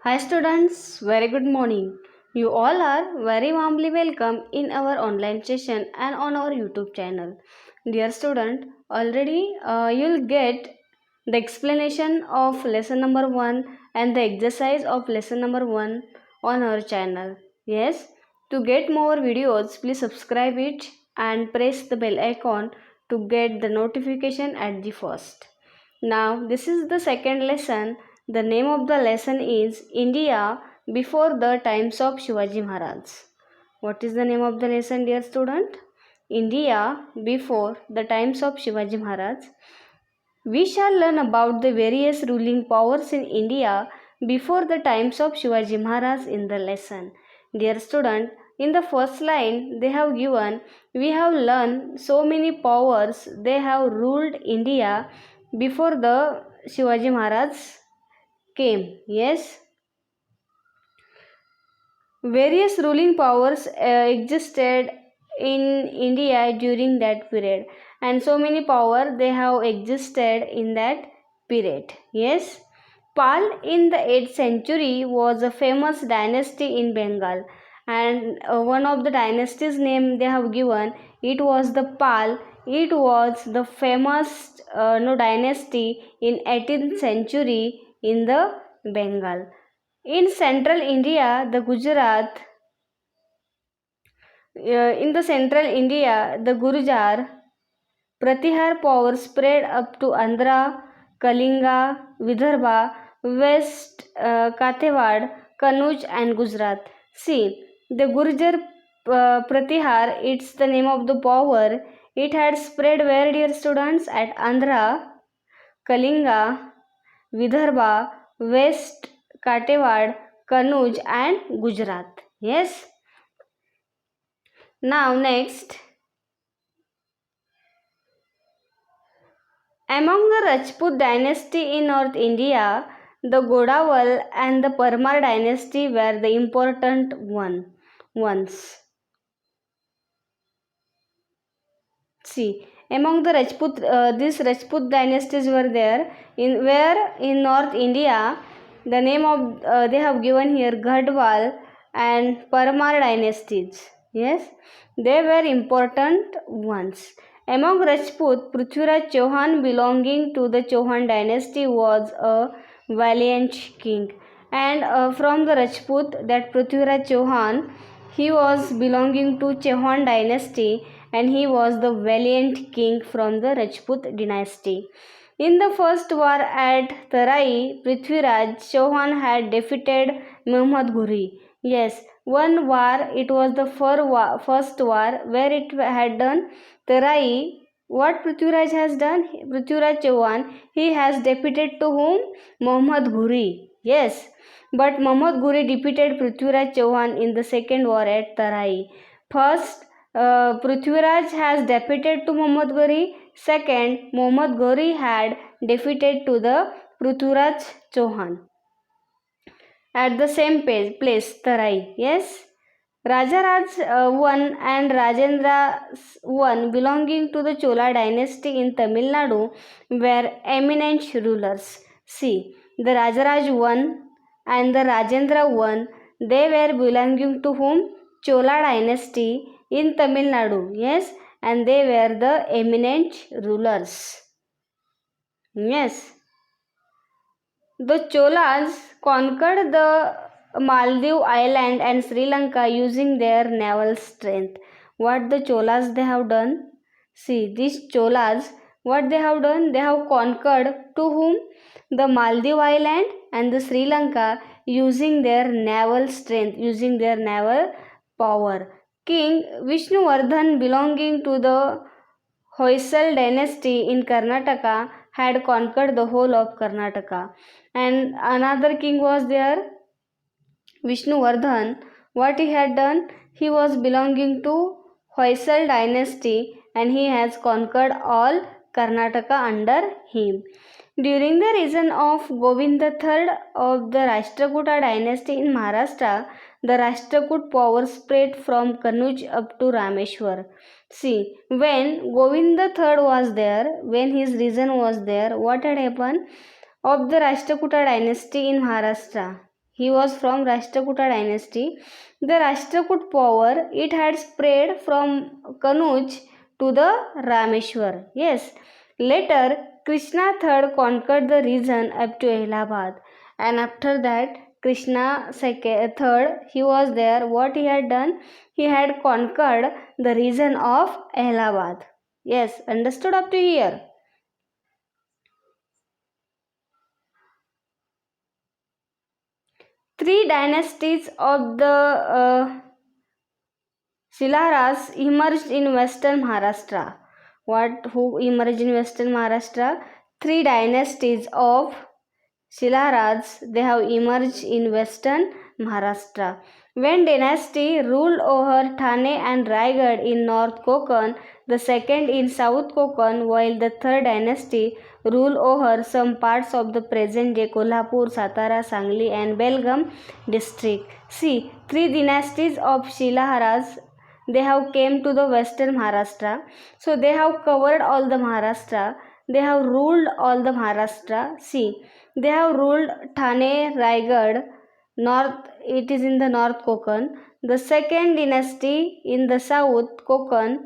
Hi students, very good morning. You all are very warmly welcome in our online session and on our YouTube channel. Dear student, already you'll get the explanation of lesson number 1 and the exercise of lesson number 1 on our channel. Yes, to get more videos, please subscribe it and press the bell icon to get the notification at the first. Now, this is the second lesson. The name of the lesson is India before the times of Shivaji Maharaj. What is the name of the lesson, dear student? India before the times of Shivaji Maharaj. We shall learn about the various ruling powers in India before the times of Shivaji Maharaj in the lesson. Dear student, in the first line they have given, we have learned so many powers they have ruled India before the Shivaji Maharaj came. Yes, various ruling powers existed in India during that period, and so many power they have existed in that period. Yes, Pal in the 8th century was a famous dynasty in Bengal, and one of the dynasties name they have given, it was the Pal. It was the famous dynasty in 18th century in the Bengal. In central India, the Gujarat, in the central India, the Gurjar, Pratihar power spread up to Andhra, Kalinga, Vidarbha, West Kathiawar, Kanuj and Gujarat. See, the Gurjar Pratihar, it's the name of the power. It had spread where, dear students? At Andhra, Kalinga, Vidarbha, West Kathiawar, Kanuj and Gujarat. Yes. Now next, among the Rajput dynasty in North India, the Godawal and the Parmar dynasty were the important ones. See, among the Rajput, these Rajput dynasties were there. In North India, the name of they have given here Gadwal and Parmar dynasties. Yes, they were important ones. Among Rajput, Prithviraj Chauhan belonging to the Chauhan dynasty was a valiant king. And from the Rajput, that Prithviraj Chauhan, he was belonging to Chauhan dynasty and he was the valiant king from the Rajput dynasty. In the first war at Tarai, Prithviraj Chauhan had defeated Muhammad Ghori. Yes, one war, it was the first war where it had done Tarai. What Prithviraj has done? Prithviraj Chauhan, he has defeated to whom? Muhammad Ghori. Yes, but Muhammad Ghori defeated Prithviraj Chauhan in the second war at Tarai. First, Prithviraj has defeated to Muhammad Ghori. Second, Muhammad Ghori had defeated to the Prithviraj Chauhan at the same place, Tarai. Yes. Rajaraj I and Rajendra I, belonging to the Chola dynasty in Tamil Nadu, were eminent rulers. See, the Rajaraj I and the Rajendra I, they were belonging to whom? Chola dynasty in Tamil Nadu. Yes, and they were the eminent rulers. Yes. The Cholas conquered the Maldive island and Sri Lanka using their naval strength. What the Cholas they have done? See, these Cholas, what they have done? They have conquered to whom? The Maldive island and the Sri Lanka using their naval strength, using their naval power. King Vishnuvardhan, belonging to the Hoysal dynasty in Karnataka, had conquered the whole of Karnataka. And another king was there, Vishnuvardhan. What he had done? He was belonging to Hoysal dynasty and he has conquered all Karnataka under him. During the reign of Govind III of the Rashtrakuta dynasty in Maharashtra, the Rashtrakud power spread from Kanuj up to Rameshwar. See, when Govind III was there, when his reign was there, what had happened? Of the Rashtrakuta dynasty in Maharashtra, He was from Rashtrakuta dynasty. The Rashtrakud power, it had spread from Kanuj to the Rameshwar. Yes. Later, Krishna III conquered the region up to Allahabad, and after that, Krishna III, he was there. What he had done? He had conquered the region of Allahabad. Yes, understood up to here? Three dynasties of the Shilaharas emerged in western Maharashtra. Who emerged in western Maharashtra? Three dynasties of Shilaharas, they have emerged in western Maharashtra. When dynasty ruled over Thane and Raigad in North Konkan, the second in South Konkan, while the third dynasty ruled over some parts of the present-day Kolhapur, Satara, Sangli and Belgaum district. See, three dynasties of Shilaharas, they have came to the western Maharashtra. So they have covered all the Maharashtra. They have ruled all the Maharashtra. See, they have ruled Thane, Raigad, north, it is in the North Konkan. The second dynasty in the South Konkan,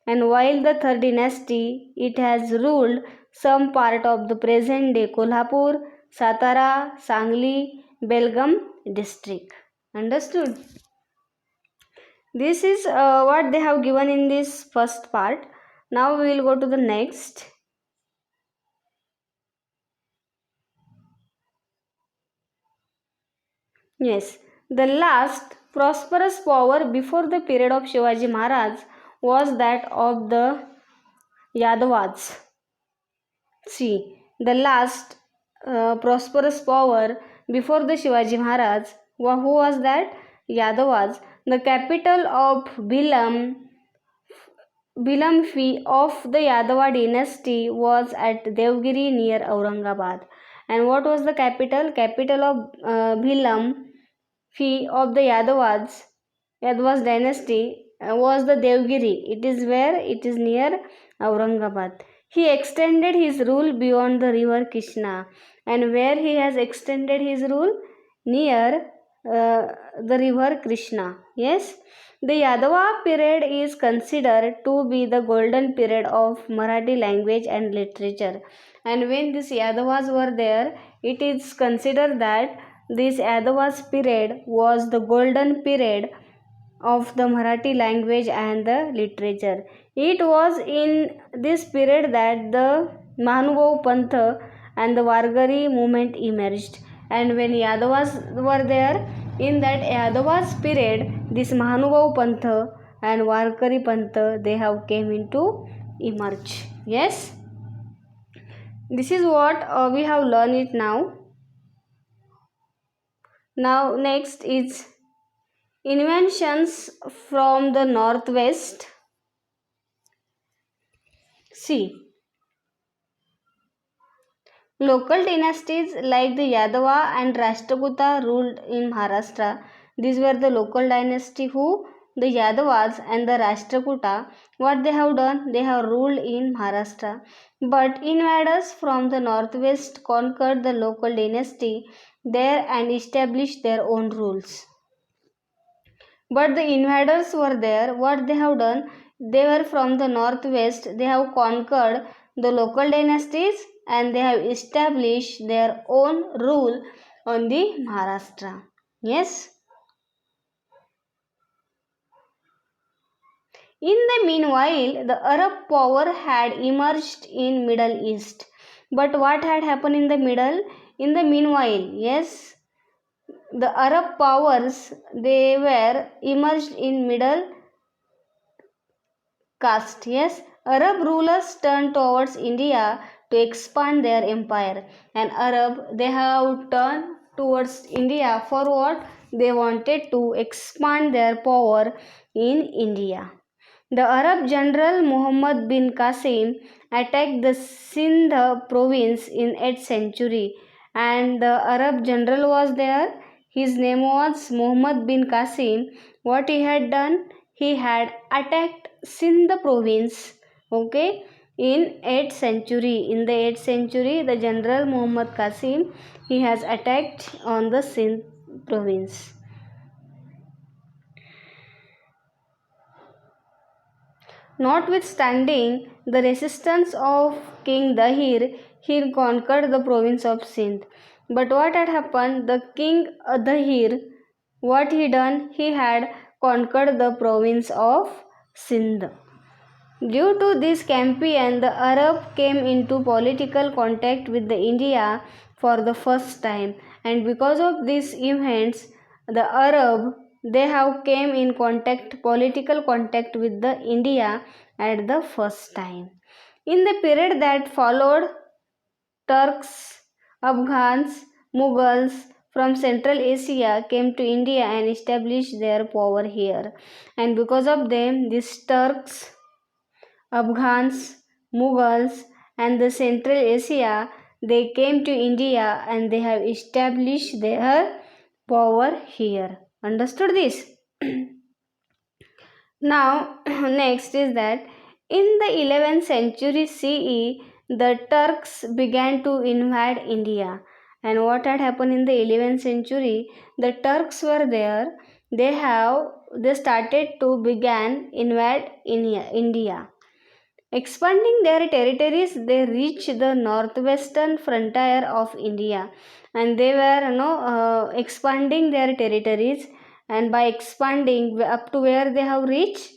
and while the third dynasty, it has ruled some part of the present day Kolhapur, Satara, Sangli, Belgaum district. Understood? This is what they have given in this first part. Now we will go to the next. Yes, the last prosperous power before the period of Shivaji Maharaj was that of the Yadavas. See, the last prosperous power before the Shivaji Maharaj, who was that? Yadavas. The capital of Bilamfi of the Yadava dynasty was at Devgiri near Aurangabad. And what was the capital? Capital of Bilamfi of the Yadavas dynasty was the Devgiri. It is where? It is near Aurangabad. He extended his rule beyond the river Krishna. And where he has extended his rule? Near the river Krishna. Yes. The Yadava period is considered to be the golden period of Marathi language and literature. And when these Yadavas were there, it is considered that this Yadavas period was the golden period of the Marathi language and the literature. It was in this period that the Mahanubhav Pantha and the Vargari movement emerged. And when Yadavas were there, in that Yadavas period, this Mahanubhav Pantha and Varkari Pantha, they have came into emerge. Yes, this is what we have learned it now. Now next is inventions from the northwest. See, local dynasties like the Yadava and Rashtrakuta ruled in Maharashtra. These were the local dynasty who? The Yadavas and the Rashtrakuta. What they have done? They have ruled in Maharashtra. But invaders from the northwest conquered the local dynasty there and established their own rules. But the invaders were there. What they have done? They were from the northwest. They have conquered the local dynasties and they have established their own rule on the Maharashtra. Yes. In the meanwhile, the Arab power had emerged in Middle East. But what had happened in the middle? In the meanwhile, yes, the Arab powers, they were emerged in Middle caste. Yes, Arab rulers turned towards India to expand their empire, and Arab, they have turned towards India for what? They wanted to expand their power in India. The Arab general Muhammad bin Qasim attacked the Sindh province in 8th century, and the Arab general was there. His name was Muhammad bin Qasim. What he had done? He had attacked Sindh province, okay, in 8th century. In the 8th century, the general Muhammad Qasim, he has attacked on the Sindh province. Notwithstanding the resistance of King Dahir, he conquered the province of Sindh. But what had happened? The King Dahir, what he done? He had conquered the province of Sindh. Due to this campaign, the Arab came into political contact with the India for the first time, and because of these events, the Arab they have came in political contact with the India at the first time. In the period that followed, Turks, Afghans, Mughals from Central Asia came to India and established their power here, and because of them, these Turks, Afghans, Mughals, and the Central Asia, they came to India and they have established their power here. Understood this? Now, next is that in the 11th century CE, the Turks began to invade India. And what had happened in the 11th century? The Turks were there. They started to begin invade India. Expanding their territories, they reached the northwestern frontier of India, and they were expanding their territories. And by expanding up to where they have reached,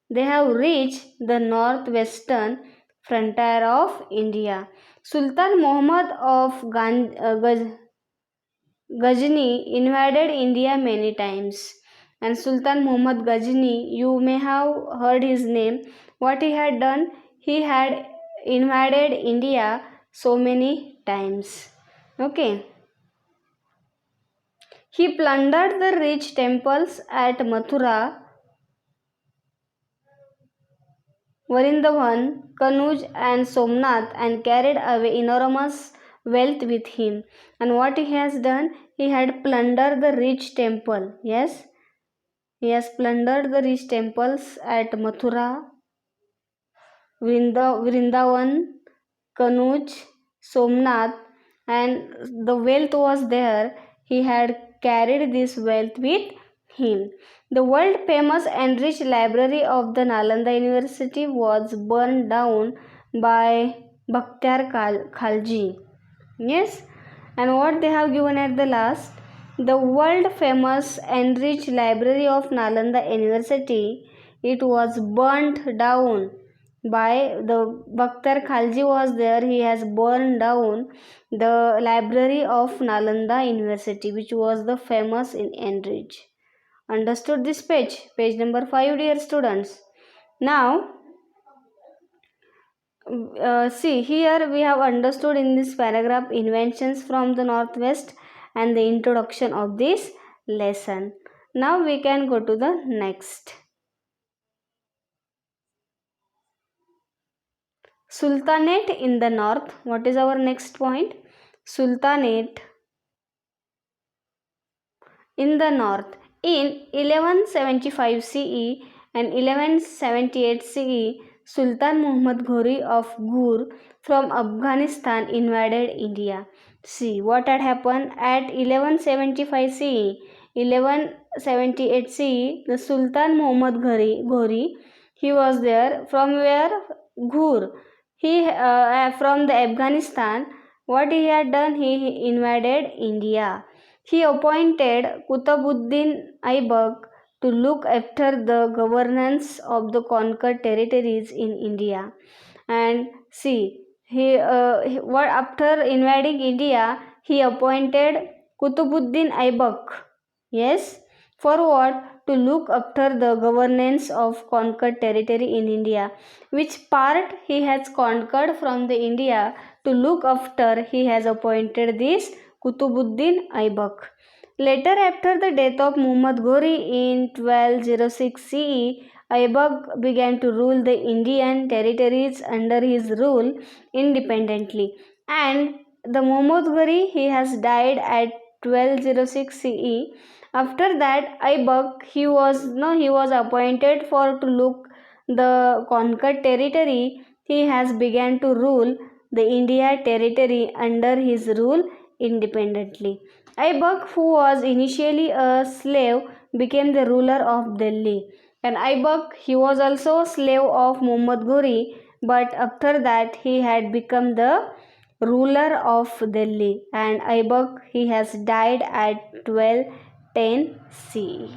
the northwestern frontier of India. Sultan Muhammad of Ghazni invaded India many times. And Sultan Muhammad Ghazni, you may have heard his name. What he had done? He had invaded India so many times. Okay. He plundered the rich temples at Mathura, Varindavan, Kanuj, and Somnath and carried away enormous wealth with him. And what he has done? He had plundered the rich temple. Yes, he has plundered the rich temples at Mathura, Vrindavan, Kanuj, Somnath, and the wealth was there. He had carried this wealth with him. The world famous and rich library of the Nalanda University was burned down by Bakhtiar Khalji. Yes, and what they have given at the last, the world famous and rich library of Nalanda University, it was burnt down by the Bakhtiar Khalji was there. He has burned down the library of Nalanda University, which was the famous in Enrich. Understood this page? Page number 5, dear students. Now, see here we have understood in this paragraph inventions from the northwest and the introduction of this lesson. Now we can go to the next. Sultanate in the north. What is our next point? Sultanate in the north. In 1175 CE and 1178 CE, Sultan Muhammad Ghori of Ghur from Afghanistan invaded India. See what had happened at 1175 CE, 1178 CE, the Sultan Muhammad Ghori, he was there from where? Ghur. He from the Afghanistan. What he had done? He invaded India. He appointed Qutbuddin Aibak to look after the governance of the conquered territories in India. And see, after invading India, he appointed Qutbuddin Aibak. Yes, for what? To look after the governance of conquered territory in India. Which part he has conquered from the India to look after, he has appointed this Qutbuddin Aibak. Later, after the death of Muhammad Ghori in 1206 CE, Aibak began to rule the Indian territories under his rule independently. And the Muhammad Ghori, he has died at 1206 CE. After that, Aibak, he was appointed for to look the conquered territory. He has began to rule the India territory under his rule independently. Aibak, who was initially a slave, became the ruler of Delhi. And Aibak, he was also a slave of Muhammad Ghori, but after that he had become the ruler of Delhi. And Aibak, he has died at 1210 CE.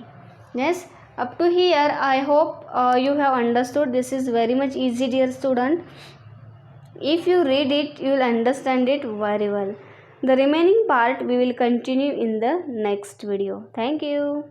Yes, up to here I hope you have understood. This is very much easy, dear student. If you read it, you will understand it very well. The remaining part we will continue in the next video. Thank you.